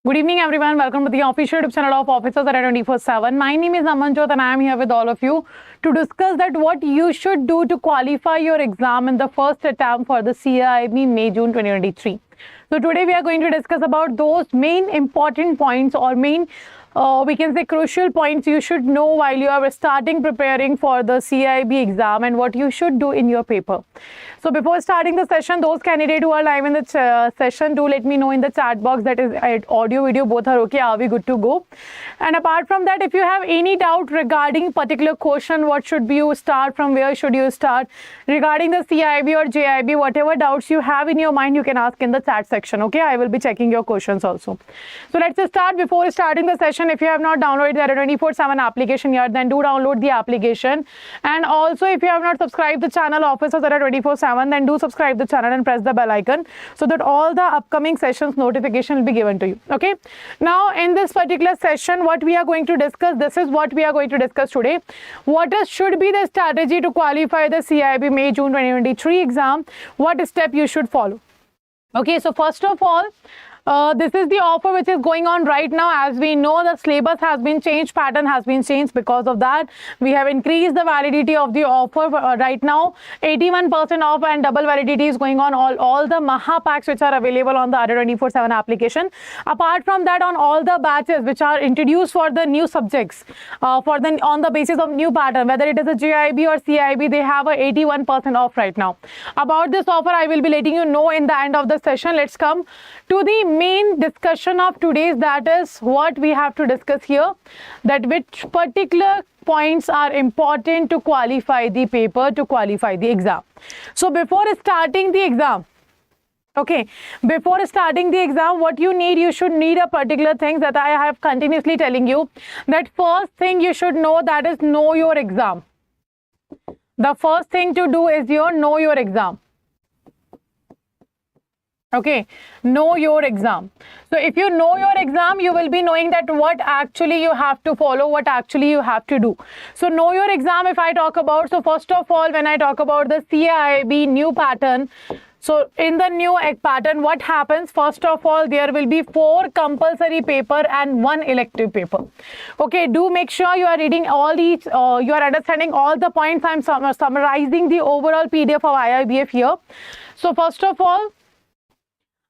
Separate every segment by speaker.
Speaker 1: Good evening, everyone. Welcome to the official YouTube channel of Officers at 24/7. My name is Amanjot and I am here with all of you to discuss that what you should do to qualify your exam in the first attempt for the CAIIB May-June 2023. So today we are going to discuss about those main important points or main we can say crucial points you should know while you are starting preparing for the CAIIB exam and what you should do in your paper. So before starting the session, those candidates who are live in the session, do let me know in the chat box that is audio, video, both are okay. Are we good to go? And apart from that, if you have any doubt regarding particular question, what should you start from, where should you start regarding the CAIIB or JAIIB, whatever doubts you have in your mind, you can ask in the chat section. Okay, I will be checking your questions also. So let's just start. Before starting the session, if you have not downloaded the 24/7 application yet, then do download the application. And also, if you have not subscribed the channel Officers at 24/7, then do subscribe the channel and press the bell icon so that all the upcoming sessions notification will be given to you. Okay, now in this particular session, what we are going to discuss, this is what we are going to discuss today. What should be the strategy to qualify the CAIIB May-June 2023 exam? What step you should follow? Okay, so first of all, this is the offer which is going on right now. As we know, the syllabus has been changed, pattern has been changed. Because of that, we have increased the validity of the offer. Right now, 81% off and double validity is going on all the Mahapaks which are available on the Adda 24/7 application. Apart from that, on all the batches which are introduced for the new subjects, on the basis of new pattern, whether it is a JAIIB or CAIIB, they have a 81% off right now. About this offer, I will be letting you know in the end of the session. Let's come to the main discussion of today's, that is what we have to discuss here, that which particular points are important to qualify the paper, to qualify the exam. So before starting the exam, okay, before starting the exam, what you need, you should need a particular thing that I have continuously telling you, that first thing you should know, that is know your exam. The first thing to do is know your exam. Okay, know your exam. So if you know your exam, you will be knowing that what actually you have to follow, what actually you have to do. So know your exam, if I talk about, so first of all, when I talk about the CAIIB new pattern, so in the new pattern, what happens? First of all, there will be 4 compulsory paper and 1 elective paper. Okay, do make sure you are reading all these, you are understanding all the points. I'm summarizing the overall PDF of IIBF here. So first of all,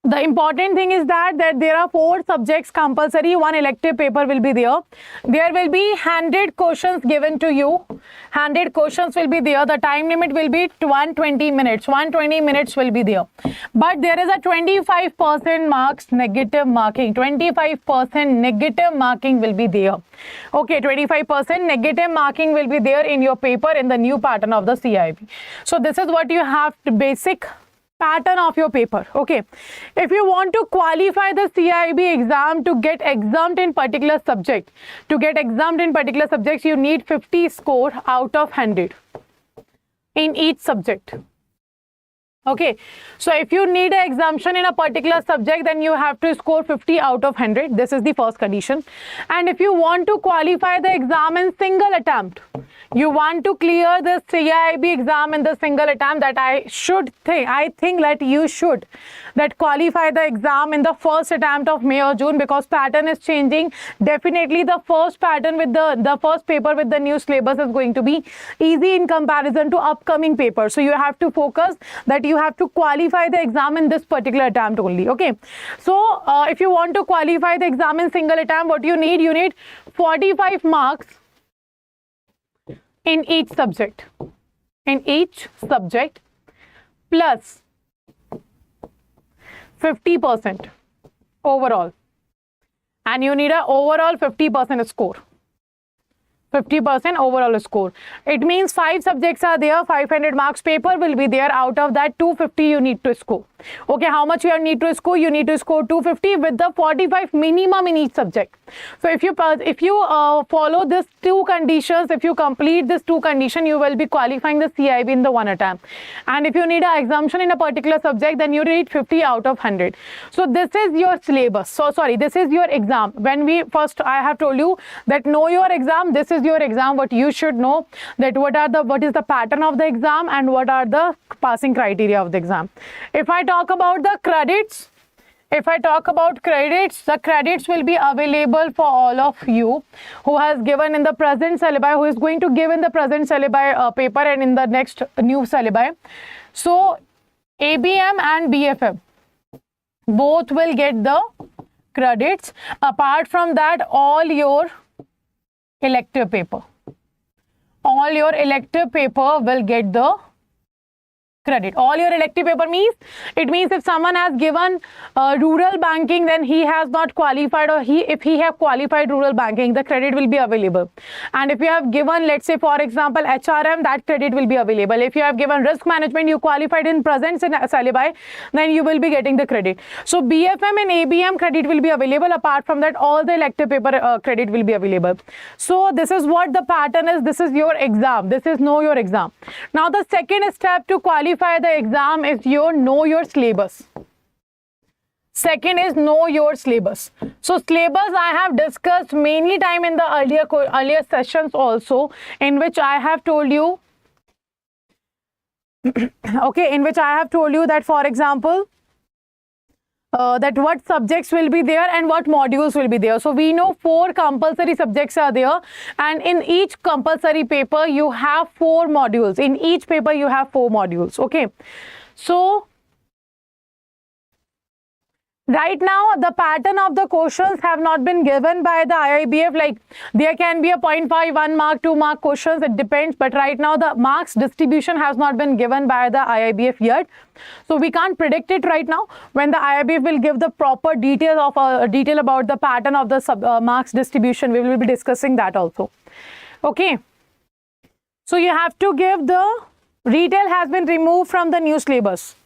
Speaker 1: the important thing is that there are 4 subjects compulsory, 1 elective paper will be there. There will be 100 questions given to you. 100 questions will be there. The time limit will be 120 minutes. 120 minutes will be there. But there is a 25% marks negative marking. 25% negative marking will be there. Okay, 25% negative marking will be there in your paper in the new pattern of the CAIIB. So this is what you have to basic pattern of your paper. Okay, if you want to qualify the CAIIB exam to get exempt in particular subject, you need 50 score out of 100 in each subject. Okay, so if you need an exemption in a particular subject, then you have to score 50 out of 100. This is the first condition. And if you want to qualify the exam in single attempt, you want to clear the CAIIB exam in the single attempt, that I think that you should qualify the exam in the first attempt of May or June, because pattern is changing. Definitely the first pattern with the first paper with the new syllabus is going to be easy in comparison to upcoming papers. So you have to focus that you have to qualify the exam in this particular attempt only. Okay, so if you want to qualify the exam in single attempt, what you need 45 marks in each subject, plus 50% overall, and you need a overall 50% score. 50% overall score. It means 5 subjects are there, 500 marks paper will be there. Out of that, 250 you need to score. Okay, how much you need to score? You need to score 250 with the 45 minimum in each subject. So if you follow these 2 conditions, if you complete this 2 conditions, you will be qualifying the CAIIB in the 1 attempt. And if you need an exemption in a particular subject, then you need 50 out of 100. So this is your syllabus. So sorry, this is your exam. When we first, I have told you that know your exam. This is your exam. What you should know, that what is the pattern of the exam and what are the passing criteria of the exam. If I talk about the credits, If I talk about credits, the credits will be available for all of you who has given in the present syllabi, who is going to give in the present syllabi paper and in the next new syllabi. So ABM and BFM both will get the credits. Apart from that, all your elective paper will get the credit. All your elective paper means, it means if someone has given rural banking, then he has not qualified, or if he have qualified rural banking, the credit will be available. And if you have given, let's say for example HRM, that credit will be available. If you have given risk management, you qualified in present syllabi, then you will be getting the credit. So BFM and ABM credit will be available. Apart from that, all the elective paper credit will be available. So this is what the pattern is. This is your exam. This is know your exam. Now the second step to qualify the exam is your know your syllabus. Second is know your syllabus. So syllabus I have discussed many time in the earlier sessions also, in which I have told you okay, in which I have told you that, for example, that what subjects will be there and what modules will be there. So we know 4 compulsory subjects are there, and in each compulsory paper you have 4 modules. In each paper you have 4 modules. Okay, so right now the pattern of the questions have not been given by the IIBF. Like there can be a 0.5, 1 mark, 2 mark questions, it depends. But right now the marks distribution has not been given by the IIBF yet. So we can't predict it right now. When the IIBF will give the proper detail about the pattern of the marks distribution, we will be discussing that also. Okay. So you have to give the retail has been removed from the new syllabus.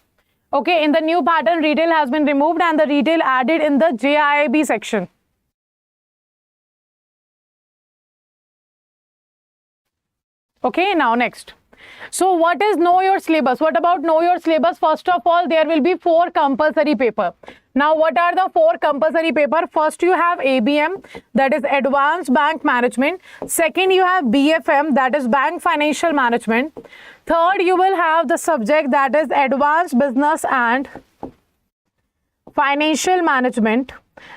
Speaker 1: Okay, in the new pattern, retail has been removed and the retail added in the JAIIB section. Okay, now next. So what is know your syllabus? What about know your syllabus? First of all, there will be 4 compulsory paper. Now, what are the 4 compulsory paper? First, you have ABM, that is Advanced Bank Management. Second, you have BFM, that is Bank Financial Management. Third, you will have the subject that is Advanced Business and Financial Management.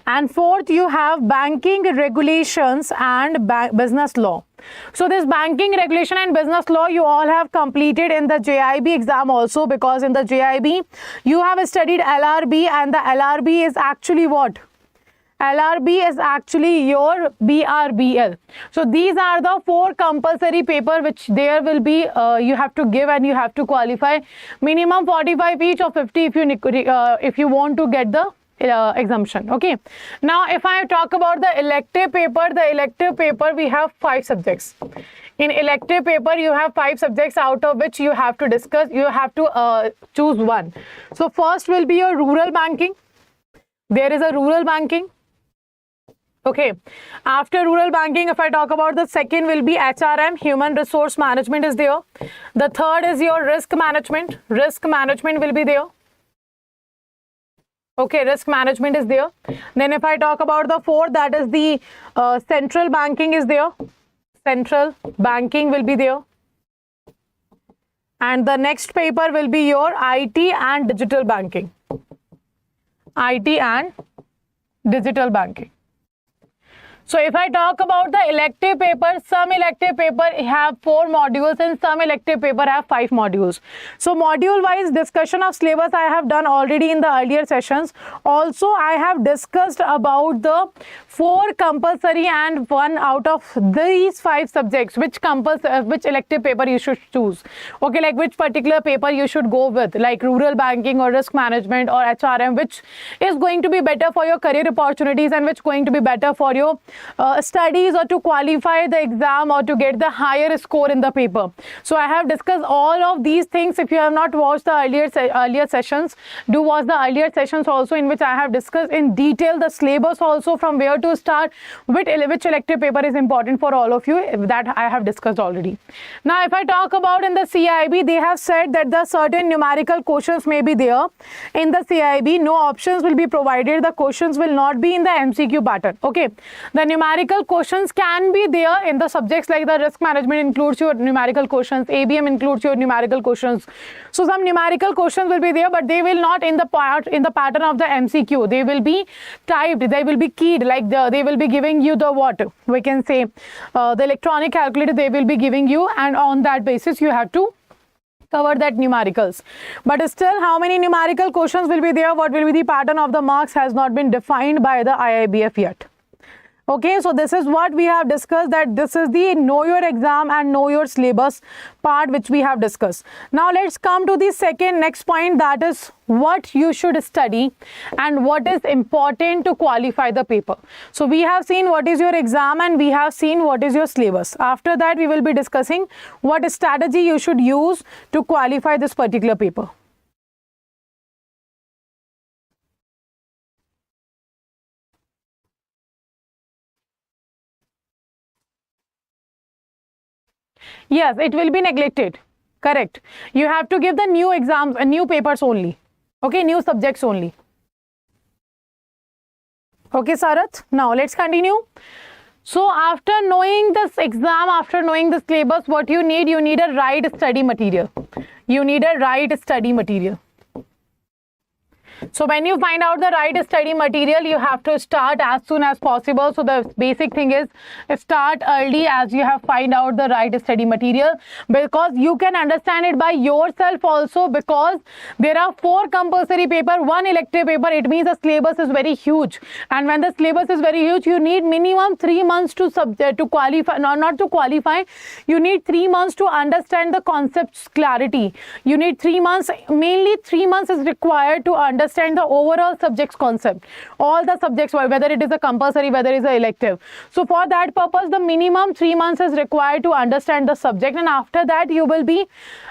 Speaker 1: And fourth, you have Banking Regulations and Business Law. So this banking regulation and business law you all have completed in the JAIIB exam also, because in the JAIIB you have studied LRB, and the LRB is actually what? LRB is actually your BRBL. So these are the 4 compulsory paper which there will be you have to give and you have to qualify. Minimum 45 each or 50 if you want to get the exemption. Okay, now if I talk about the elective paper we have 5 subjects. In elective paper you have 5 subjects, out of which you have to discuss, you have to choose one. So first will be your rural banking. There is a rural banking. Okay, after rural banking, if I talk about the second will be HRM, human resource management is there. The third is your risk management will be there. Okay, risk management is there. Then if I talk about the fourth, that is the central banking is there. Central banking will be there. And the next paper will be your IT and digital banking. IT and digital banking. So if I talk about the elective paper, some elective paper have 4 modules and some elective paper have 5 modules. So module wise discussion of syllabus I have done already in the earlier sessions. Also I have discussed about the 4 compulsory and 1 out of these 5 subjects, which elective paper you should choose. Okay, like which particular paper you should go with, like rural banking or risk management or HRM, which is going to be better for your career opportunities and which going to be better for your studies or to qualify the exam or to get the higher score in the paper. So I have discussed all of these things. If you have not watched the earlier sessions, do watch the earlier sessions also, in which I have discussed in detail the syllabus also, from where to start, which elective paper is important for all of you, that I have discussed already. Now if I talk about in the CAIIB, they have said that the certain numerical questions may be there in the CAIIB. No options will be provided. The questions will not be in the MCQ pattern. Okay, the numerical questions can be there in the subjects like the risk management includes your numerical questions, ABM includes your numerical questions. So some numerical questions will be there, but they will not in the pattern of the MCQ. They will be typed, they will be keyed, like they will be giving you the what we can say the electronic calculator they will be giving you, and on that basis you have to cover that numericals. But still, how many numerical questions will be there, what will be the pattern of the marks has not been defined by the IIBF yet. Okay, so this is what we have discussed, that this is the know your exam and know your syllabus part which we have discussed. Now let's come to the next point, that is what you should study and what is important to qualify the paper. So we have seen what is your exam and we have seen what is your syllabus. After that we will be discussing what strategy you should use to qualify this particular paper. Yes, it will be neglected. Correct. You have to give the new exams and new papers only. Okay, new subjects only. Okay, Sarath. Now let's continue. So after knowing this exam, after knowing the syllabus, what you need a right study material. You need a right study material. So when you find out the right study material, you have to start as soon as possible. So the basic thing is start early as you have find out the right study material, because you can understand it by yourself also, because there are 4 compulsory paper, 1 elective paper. It means the syllabus is very huge, and when the syllabus is very huge, you need minimum 3 months to qualify, not to qualify, you need 3 months to understand the concepts clarity. You need 3 months, mainly 3 months is required to understand the overall subjects concept, all the subjects, whether it is a compulsory, whether it is a elective. So for that purpose, the minimum 3 months is required to understand the subject, and after that you will be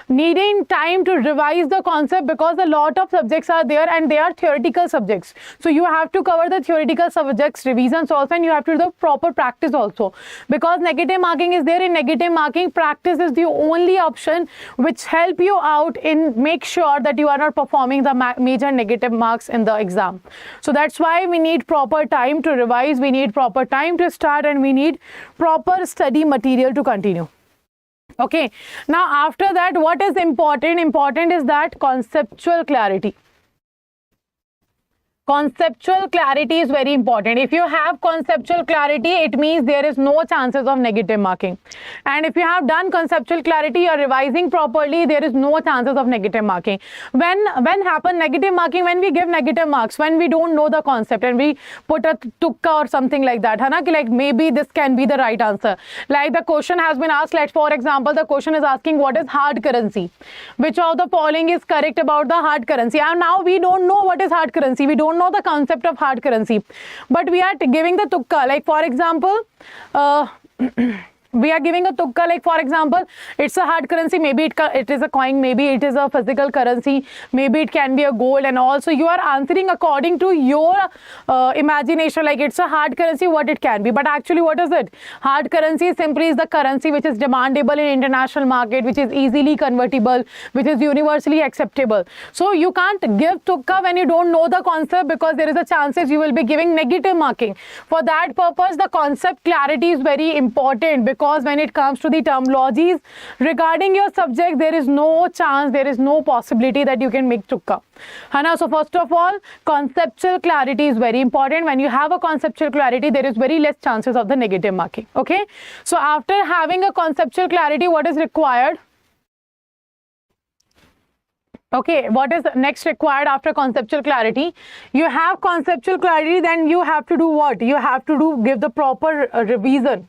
Speaker 1: needing time to revise the concept, because a lot of subjects are there and they are theoretical subjects. So you have to cover the theoretical subjects revisions also, and you have to do the proper practice also, because negative marking is there. In negative marking, practice is the only option which help you out in make sure that you are not performing the major negative marks in the exam. So that's why we need proper time to revise, we need proper time to start, and we need proper study material to continue. Okay, now after that, what is important? Important is that conceptual clarity. Conceptual clarity is very important. If you have conceptual clarity, it means there is no chances of negative marking. And if you have done conceptual clarity, you are revising properly, there is no chances of negative marking. When happen negative marking? When we give negative marks, when we don't know the concept and we put a tukka or something like that, hai na? Like maybe this can be the right answer. Like the question has been asked, like for example, the question is asking what is hard currency? Which of the following is correct about the hard currency? And now we don't know what is hard currency. We don't know the concept of hard currency, but we are giving the tukka. Like for example, we are giving a tukka, like for example, it's a hard currency, maybe it is a coin, maybe it is a physical currency, maybe it can be a gold, and also you are answering according to your imagination, like it's a hard currency, what it can be. But actually, what is it? Hard currency simply is the currency which is demandable in international market, which is easily convertible, which is universally acceptable. So you can't give tukka when you don't know the concept, because there is a chances you will be giving negative marking. For that purpose, the concept clarity is very important, because when it comes to the terminologies regarding your subject, there is no chance, there is no possibility that you can make tukka. Hana? So first of all, conceptual clarity is very important. When you have a conceptual clarity, there is very less chances of the negative marking. Okay. So after having a conceptual clarity, what is required? Okay, what is next required after conceptual clarity? You have conceptual clarity, then you have to do what? You have to give the proper revision.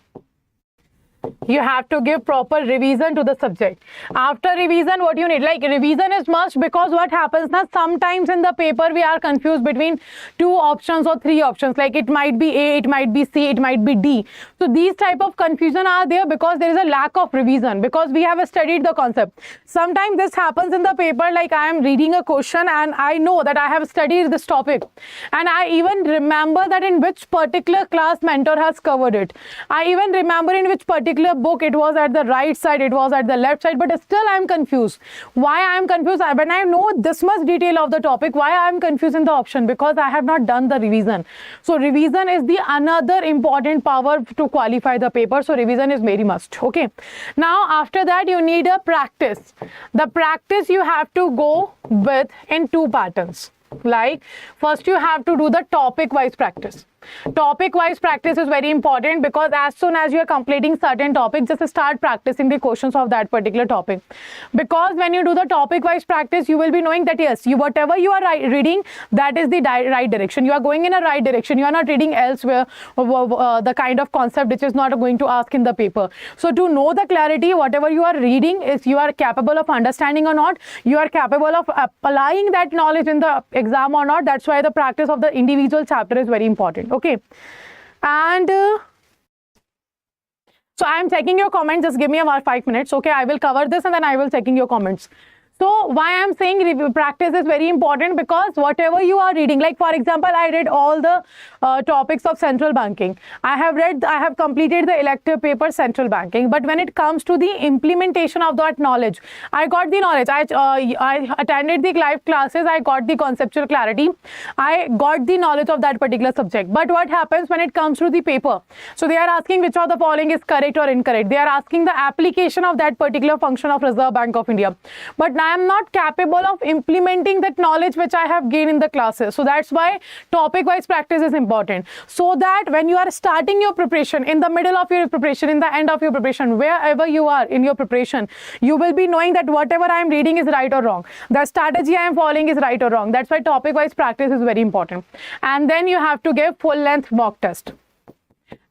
Speaker 1: You have to give proper revision to the subject. After revision, what you need? Like revision is must, because what happens now, sometimes in the paper we are confused between 2 options or 3 options. Like it might be A, it might be C, it might be D. So these type of confusion are there because there is a lack of revision, because we have studied the concept. Sometimes this happens in the paper, like I am reading a question and I know that I have studied this topic, and I even remember that in which particular class mentor has covered it. I even remember in which particular particular book, it was at the right side, it was at the left side, but still I am confused. Why I am confused? When I know this much detail of the topic, why I am confused in the option? Because I have not done the revision. So revision is the another important power to qualify the paper. So revision is very must. Okay. Now after that you need a practice. The practice you have to go with in two patterns. Like first you have to do the topic wise practice. Topic wise practice is very important because as soon as you are completing certain topics, just start practicing the questions of that particular topic. Because when you do the topic wise practice, you will be knowing that yes, whatever you are reading, that is the right direction. You are going in a right direction. You are not reading elsewhere the kind of concept which is not going to ask in the paper. So to know the clarity, whatever you are reading is you are capable of understanding or not, you are capable of applying that knowledge in the exam or not. That's why the practice of the individual chapter is very important. Okay, and so I am checking your comments. Just give me about 5 minutes. Okay, I will cover this and then I will checking your comments. So why I am saying review practice is very important, because whatever you are reading, like for example, I read all the topics of central banking. I have completed the elective paper central banking. But when it comes to the implementation of that knowledge, I got the knowledge. I attended the live classes. I got the conceptual clarity. I got the knowledge of that particular subject. But what happens when it comes to the paper? So they are asking which of the following is correct or incorrect. They are asking the application of that particular function of Reserve Bank of India. But now I am not capable of implementing that knowledge which I have gained in the classes. So that's why topic wise practice is important. So that when you are starting your preparation, in the middle of your preparation, in the end of your preparation, wherever you are in your preparation, you will be knowing that whatever I am reading is right or wrong. The strategy I am following is right or wrong. That's why topic wise practice is very important. And then you have to give full length mock test.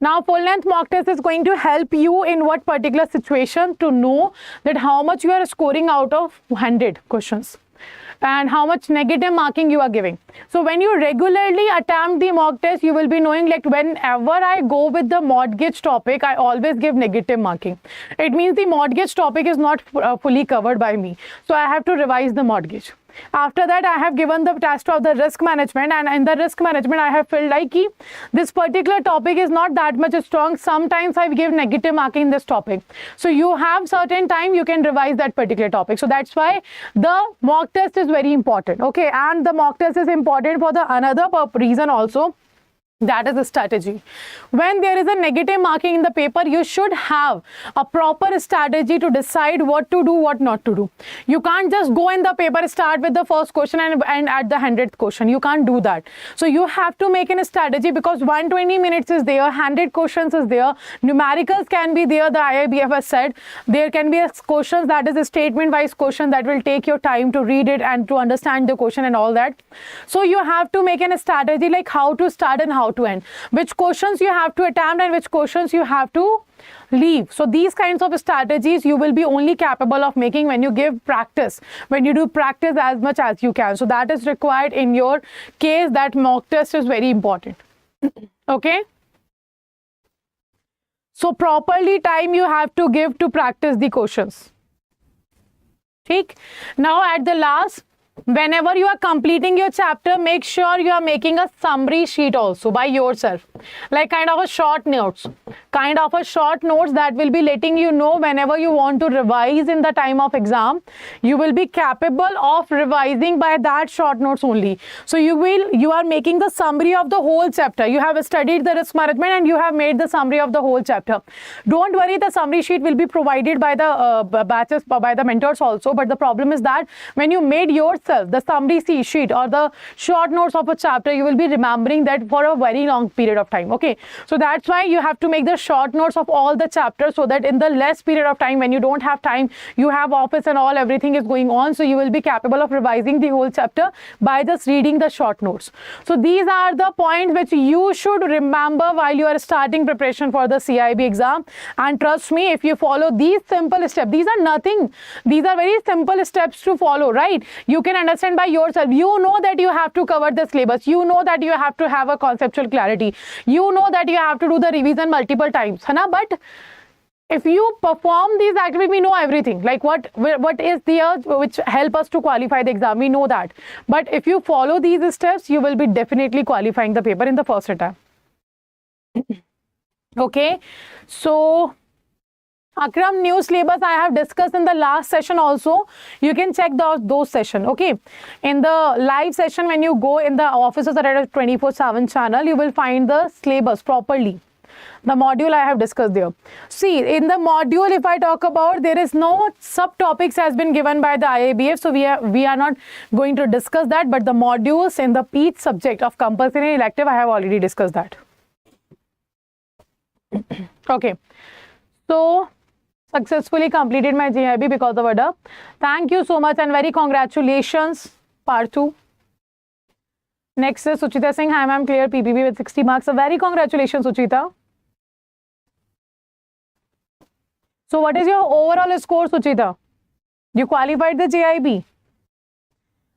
Speaker 1: Now, full length mock test is going to help you in what particular situation to know that how much you are scoring out of 100 questions and how much negative marking you are giving. So when you regularly attempt the mock test, you will be knowing like whenever I go with the mortgage topic, I always give negative marking. It means the mortgage topic is not fully covered by me. So I have to revise the mortgage. After that, I have given the test of the risk management, and in the risk management, I have felt like this particular topic is not that much strong. Sometimes I give negative marking in this topic. So you have certain time you can revise that particular topic. So that's why the mock test is very important. Okay, and the mock test is important for the another reason also. That is the strategy. When there is a negative marking in the paper, you should have a proper strategy to decide what to do, what not to do. You can't just go in the paper, start with the first question and at the 100th question. You can't do that. So you have to make a strategy, because 120 minutes is there, 100 questions is there, numericals can be there, the IIBF has said. There can be questions that is a statement-wise question that will take your time to read it and to understand the question and all that. So you have to make a strategy like how to start and how to end, which questions you have to attempt and which questions you have to leave. So these kinds of strategies you will be only capable of making when you give practice, when you do practice as much as you can. So that is required in your case. That mock test is very important. Okay, so properly time you have to give to practice the questions. Okay, now at the last, whenever you are completing your chapter, make sure you are making a summary sheet also by yourself, like kind of a short notes that will be letting you know whenever you want to revise in the time of exam, you will be capable of revising by that short notes only. So you are making the summary of the whole chapter. You have studied the risk management and you have made the summary of the whole chapter. Don't worry, the summary sheet will be provided by the batches, by the mentors also. But the problem is that when you made yourself the summary sheet or the short notes of a chapter, you will be remembering that for a very long period of time. Okay, so that's why you have to make the short notes of all the chapters, so that in the less period of time, when you don't have time, you have office and all, everything is going on, so you will be capable of revising the whole chapter by just reading the short notes. So these are the points which you should remember while you are starting preparation for the CAIIB exam. And trust me, if you follow these simple steps, these are nothing, these are very simple steps to follow, right? You can understand by yourself. You know that you have to cover the syllabus, you know that you have to have a conceptual clarity, you know that you have to do the revision multiple times, but if you perform these activities, we know everything, like what is there which help us to qualify the exam, we know that. But if you follow these steps, you will be definitely qualifying the paper in the first attempt. Okay, so Akram, new syllabus I have discussed in the last session also. You can check those session. Okay. In the live session, when you go in the Officers Arena 24/7 channel, you will find the syllabus properly. The module I have discussed there. See, in the module, if I talk about, there is no subtopics has been given by the IABF. So we are not going to discuss that. But the modules in the each subject of compulsory and elective, I have already discussed that. Okay. So, successfully completed my JAIIB because of Adda. Thank you so much and very congratulations. Part 2. Next is Suchita Singh. Hi ma'am, clear PPB with 60 marks. So very congratulations, Suchita. So what is your overall score, Suchita? You qualified the JAIIB.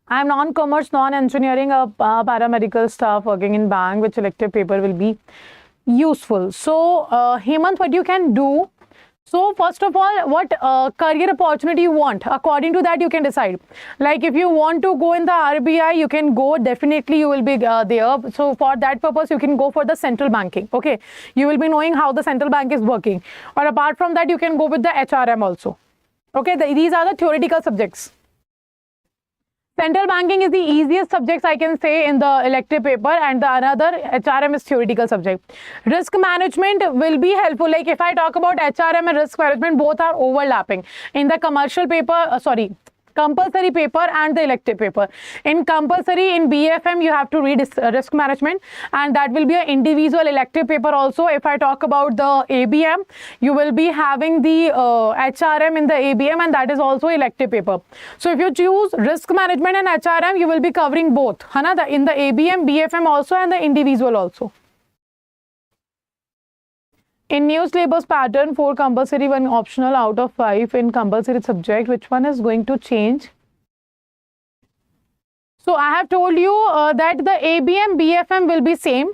Speaker 1: I am non-commerce, non-engineering, paramedical staff working in bank, which elective paper will be useful. So Hemant, what you can do? So first of all, what career opportunity you want? According to that, you can decide. Like if you want to go in the RBI, you can go. Definitely, you will be there. So for that purpose, you can go for the central banking. Okay, you will be knowing how the central bank is working. Or apart from that, you can go with the HRM also. Okay, these are the theoretical subjects. Central banking is the easiest subjects I can say in the elective paper, and the another HRM is theoretical subject. Risk management will be helpful. Like if I talk about HRM and risk management, both are overlapping in the commercial paper, compulsory paper and the elective paper. In compulsory, in BFM, you have to read risk management, and that will be an individual elective paper also. If I talk about the ABM, you will be having the HRM in the ABM, and that is also elective paper. So if you choose risk management and HRM, you will be covering both, in the ABM, BFM also, and the individual also. In new syllabus pattern, 4 compulsory, 1 optional out of 5 in compulsory subject, which one is going to change? So I have told you that the ABM, BFM will be same.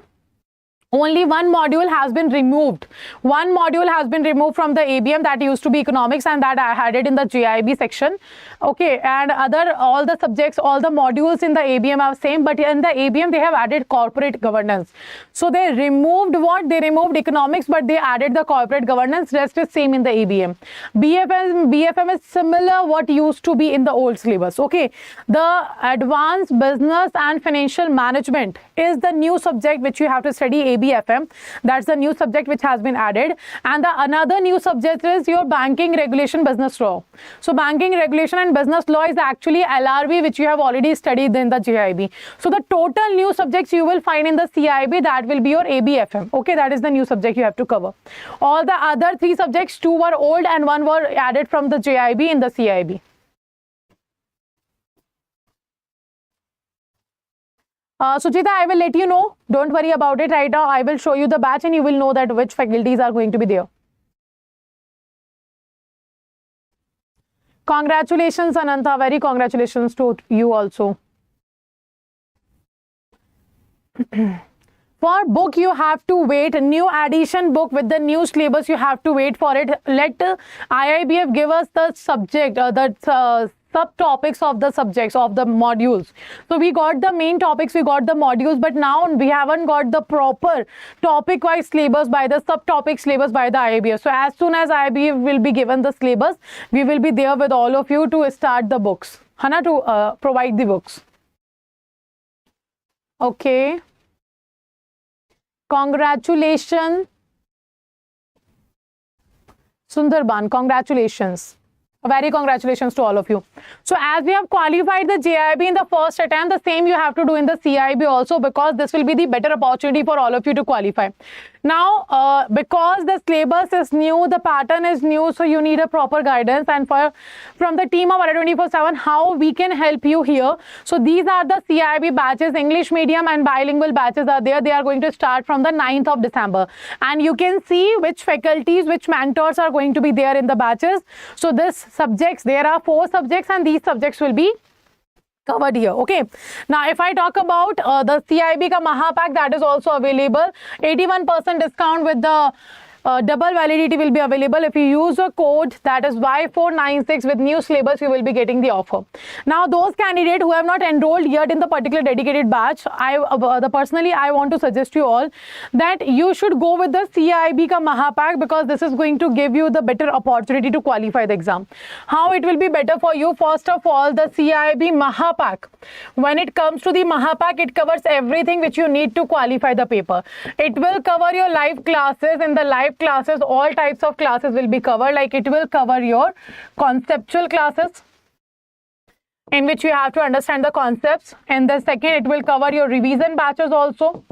Speaker 1: Only one module has been removed. One module has been removed from the ABM, that used to be economics, and that I had it in the JAIIB section. Okay, and all the subjects, all the modules in the ABM are same, but in the ABM they have added corporate governance. So they removed what? They removed economics, but they added the corporate governance. Rest is same in the ABM. BFM is similar what used to be in the old syllabus. Okay, the advanced business and financial management is the new subject which you have to study. ABFM, that's the new subject which has been added, and the another new subject is your banking regulation business law. So banking regulation and business law is actually LRB, which you have already studied in the JAIIB. So the total new subjects you will find in the CAIIB, that will be your ABFM. Okay, that is the new subject you have to cover. All the other 3 subjects, 2 were old and 1 were added from the JAIIB in the CAIIB. Suchita, I will let you know. Don't worry about it right now. I will show you the batch and you will know that which faculties are going to be there. Congratulations, Ananta. Very congratulations to you also. For book, you have to wait. New edition book with the new syllabus, you have to wait for it. Let IIBF give us the subject, subtopics of the subjects of the modules. So we got the main topics, we got the modules, but now we haven't got the proper topic wise syllabus by the subtopic syllabus by the IABF. So as soon as IABF will be given the syllabus, we will be there with all of you to start the books, to provide the books. Okay, congratulations, Sundarban, congratulations. Very congratulations to all of you. So as we have qualified the JAIIB in the first attempt, the same you have to do in the CAIIB also, because this will be the better opportunity for all of you to qualify. Now, because the syllabus is new, the pattern is new, so you need a proper guidance, and from the team of Adda 24/7, how we can help you here. So these are the CAIIB batches. English medium and bilingual batches are there. They are going to start from the 9th of December. And you can see which faculties, which mentors are going to be there in the batches. So this subjects, there are 4 subjects, and these subjects will be covered here. Okay, now if I talk about the CAIIB Mahapak, that is also available. 81% discount with the double validity will be available. If you use a code that is Y496 with new syllabus, you will be getting the offer. Now, those candidates who have not enrolled yet in the particular dedicated batch, personally I want to suggest you all that you should go with the CAIIB Mahapak, because this is going to give you the better opportunity to qualify the exam. How it will be better for you? First of all, the CAIIB Mahapak. When it comes to the Mahapak, it covers everything which you need to qualify the paper. It will cover your live classes. In the live classes, all types of classes will be covered. Like it will cover your conceptual classes, in which you have to understand the concepts. And the second, it will cover your revision batches also.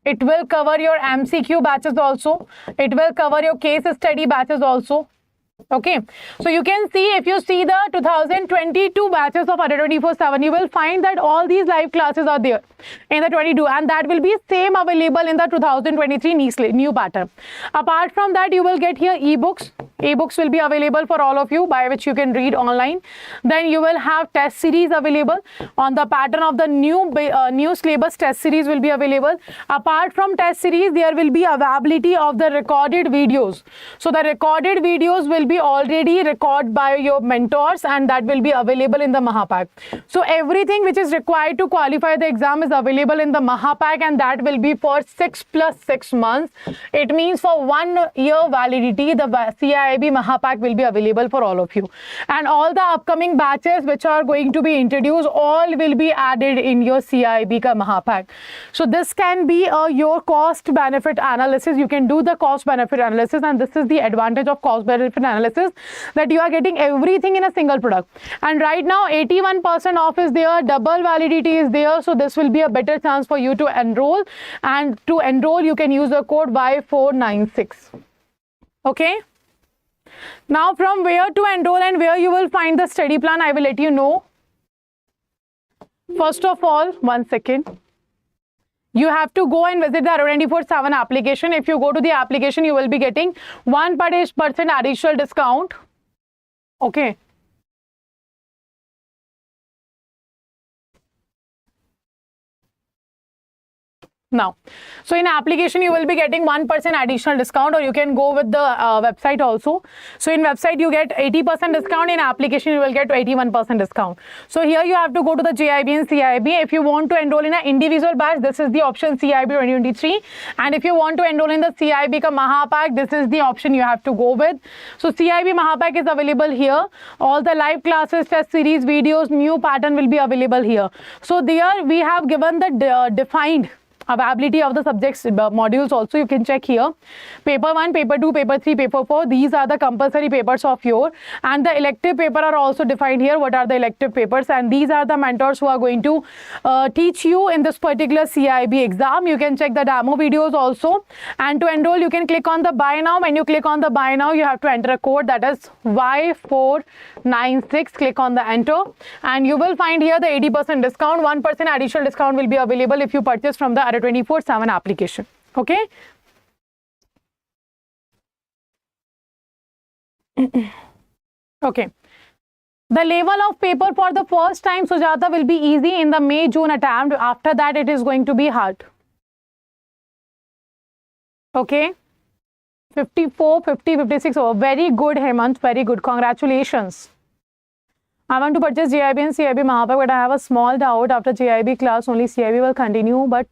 Speaker 1: It will cover your MCQ batches also. It will cover your case study batches also. Okay, so you can see, if you see the 2022 batches of Adda 24/7, you will find that all these live classes are there in the 22, and that will be same available in the 2023 new pattern. Apart from that, you will get here ebooks. Ebooks will be available for all of you, by which you can read online. Then you will have test series available on the pattern of the new syllabus. Test series will be available. Apart from test series, there will be availability of the recorded videos. So the recorded videos will be already recorded by your mentors, and that will be available in the Mahapak. So everything which is required to qualify the exam is available in the Mahapak, and that will be for 6 + 6 months. It means for 1 year validity, the CAIIB Mahapak will be available for all of you. And all the upcoming batches which are going to be introduced, all will be added in your CAIIB Mahapak. So this can be your cost benefit analysis. You can do the cost benefit analysis, and this is the advantage of cost benefit analysis, that you are getting everything in a single product. And right now 81% off is there, double validity is there, so this will be a better chance for you to enroll. And to enroll, you can use the code Y496. Okay, now from where to enroll and where you will find the study plan, I will let you know. First of all, 1 second, you have to go and visit the Adda 24/7 application. If you go to the application, you will be getting 1% additional discount. Okay. Now, so in application, you will be getting 1% additional discount, or you can go with the website also. So in website, you get 80% discount. In application, you will get 81% discount. So here you have to go to the JAIIB and CAIIB. If you want to enroll in an individual batch, this is the option CAIIB 2023. And if you want to enroll in the CAIIB Mahapak, this is the option you have to go with. So CAIIB Mahapak is available here. All the live classes, test series, videos, new pattern will be available here. So there we have given the defined availability of the subjects modules also. You can check here. Paper 1, Paper 2, Paper 3, Paper 4. These are the compulsory papers of your, and the elective paper are also defined here. What are the elective papers? And these are the mentors who are going to teach you in this particular CAIIB exam. You can check the demo videos also. And to enroll, you can click on the buy now. When you click on the buy now, you have to enter a code, that is Y496. Click on the enter, and you will find here the 80% discount. 1% additional discount will be available if you purchase from the Adda 24/7 application. Okay. Okay. The level of paper for the first time, Sujata, will be easy in the May-June attempt. After that, it is going to be hard. Okay. 54, 50, 56. Oh, very good, Hemant. Very good. Congratulations. I want to purchase JAIIB and CAIIB Mahapak, but I have a small doubt. After JAIIB class, only CAIIB will continue. But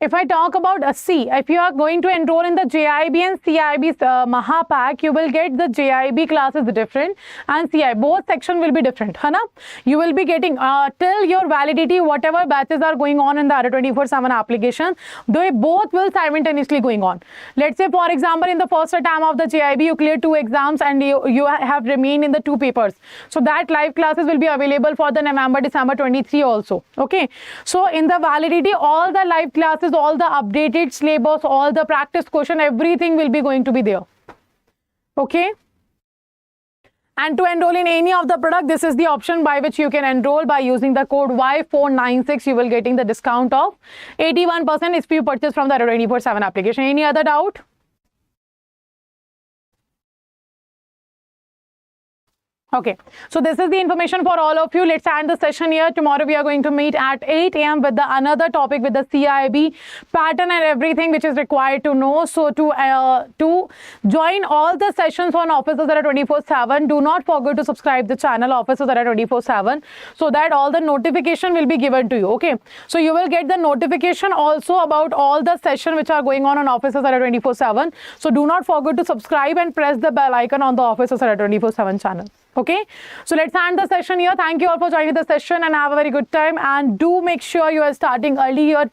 Speaker 1: if I talk about C, if you are going to enroll in the JAIIB and CAIIB Mahapak, you will get the JAIIB classes different and CAIIB. Both section will be different. Hana? You will be getting till your validity, whatever batches are going on in the Adda 24/7 application, they both will simultaneously going on. Let's say, for example, in the first attempt of the JAIIB, you cleared 2 exams and you have remained in the 2 papers. So that live classes will be available for the November-December 23 also. Okay. So in the validity, all the live classes, all the updated syllabus, all the practice question, everything will be going to be there. Okay. And to enroll in any of the product, this is the option by which you can enroll by using the code Y496. You will getting the discount of 81% if you purchase from the Adda 24/7 application. Any other doubt? Okay, so this is the information for all of you. Let's end the session here. Tomorrow we are going to meet at 8 a.m. with the another topic with the CAIIB pattern and everything which is required to know. So to join all the sessions on Officers that are 24/7, do not forget to subscribe the channel Officers that are 24/7 so that all the notification will be given to you. Okay, so you will get the notification also about all the sessions which are going on Officers that are 24/7. So do not forget to subscribe and press the bell icon on the Officers that are 24/7 channel. Okay, so let's end the session here. Thank you all for joining the session and have a very good time. And do make sure you are starting early. You're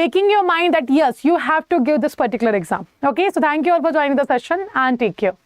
Speaker 1: making your mind that yes, you have to give this particular exam. Okay, so thank you all for joining the session and take care.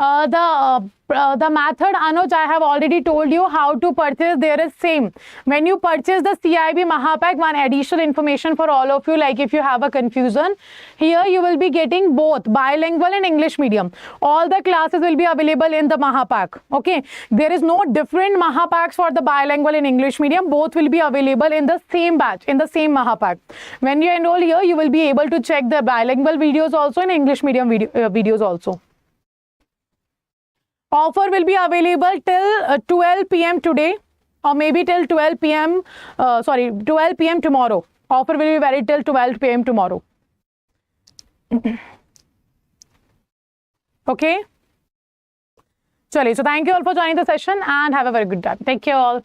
Speaker 1: The method, Anuj, I have already told you how to purchase. There is same. When you purchase the CAIIB Mahapak, one additional information for all of you, like if you have a confusion, here you will be getting both bilingual and English medium. All the classes will be available in the Mahapak. Okay, there is no different Mahapaks for the bilingual and English medium. Both will be available in the same batch, in the same Mahapak. When you enroll here, you will be able to check the bilingual videos also and English medium videos also. Offer will be available till 12 p.m. today or maybe till 12 p.m. 12 p.m. tomorrow. Offer will be valid till 12 p.m. tomorrow. Okay. Chale, so thank you all for joining the session and have a very good time. Take care all.